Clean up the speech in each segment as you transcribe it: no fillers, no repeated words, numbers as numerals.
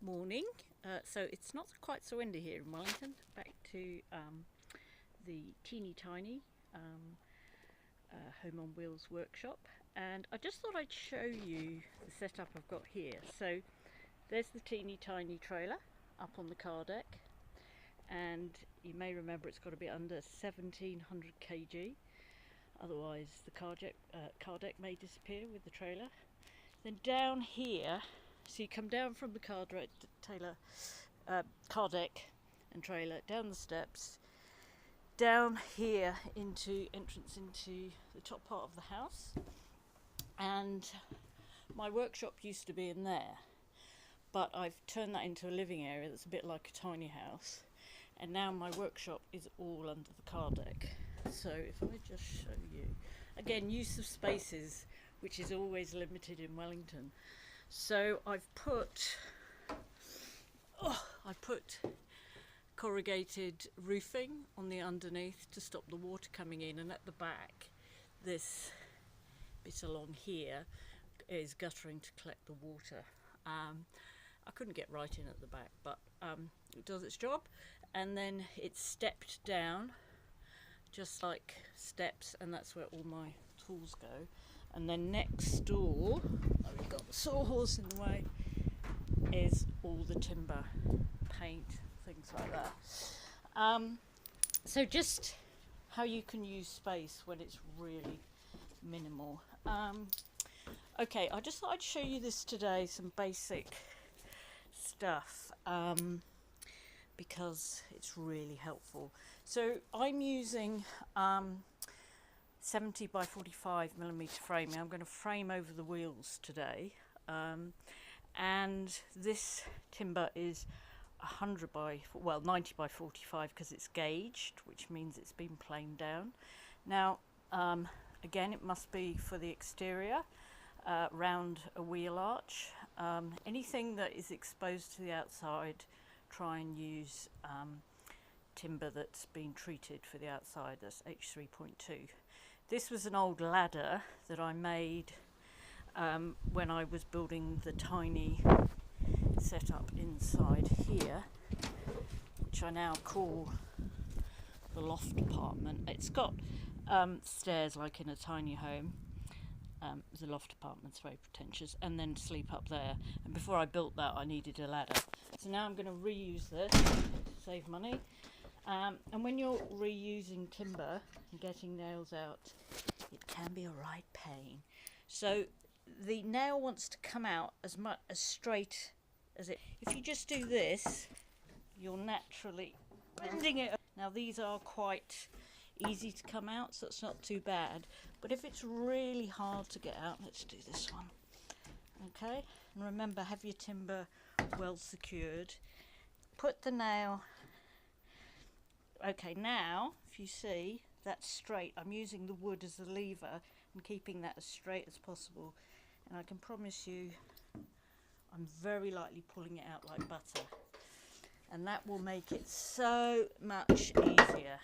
Morning. So it's not quite so windy here in Wellington. Back to the teeny tiny Home on Wheels workshop, and I just thought I'd show you the setup I've got here. So there's the teeny tiny trailer up on the car deck, and you may remember it's got to be under 1700 kg, otherwise the car deck may disappear with the trailer. Then down here, so you come down from the car deck and trailer, down the steps, down here into entrance into the top part of the house, and my workshop used to be in there, but I've turned that into a living area that's a bit like a tiny house, and now my workshop is all under the car deck. So if I just show you again, use of spaces, which is always limited in Wellington. So I put corrugated roofing on the underneath to stop the water coming in, and at the back this bit along here is guttering to collect the water. I couldn't get right in at the back, but it does its job. And then it's stepped down just like steps, and that's where all my tools go. And then next door, we've got the sawhorse in the way, is all the timber, paint, things like that. So just how you can use space when it's really minimal. Okay, I just thought I'd show you this today, some basic stuff, because it's really helpful. So I'm using 70 by 45 millimeter framing. I'm going to frame over the wheels today, and this timber is 90 by 45 because it's gauged, which means it's been planed down. Now again, it must be for the exterior, round a wheel arch. Anything that is exposed to the outside, try and use timber that's been treated for the outside, that's H3.2. This was an old ladder that I made when I was building the tiny setup inside here, which I now call the loft apartment. It's got stairs like in a tiny home. The loft apartment's very pretentious, and then sleep up there. And before I built that, I needed a ladder. So now I'm going to reuse this to save money. And when you're reusing timber and getting nails out, it can be a right pain. So the nail wants to come out as straight as it. If you just do this, you're naturally bending it. Now these are quite easy to come out, so it's not too bad. But if it's really hard to get out, let's do this one. Okay, and remember, have your timber well secured. Put the nail. Okay, now if you see that's straight, I'm using the wood as a lever and keeping that as straight as possible, and I can promise you I'm very lightly pulling it out like butter, and that will make it so much easier.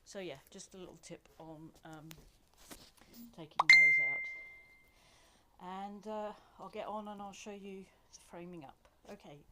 So yeah, just a little tip on taking nails out, and I'll get on and I'll show you the framing up. Okay.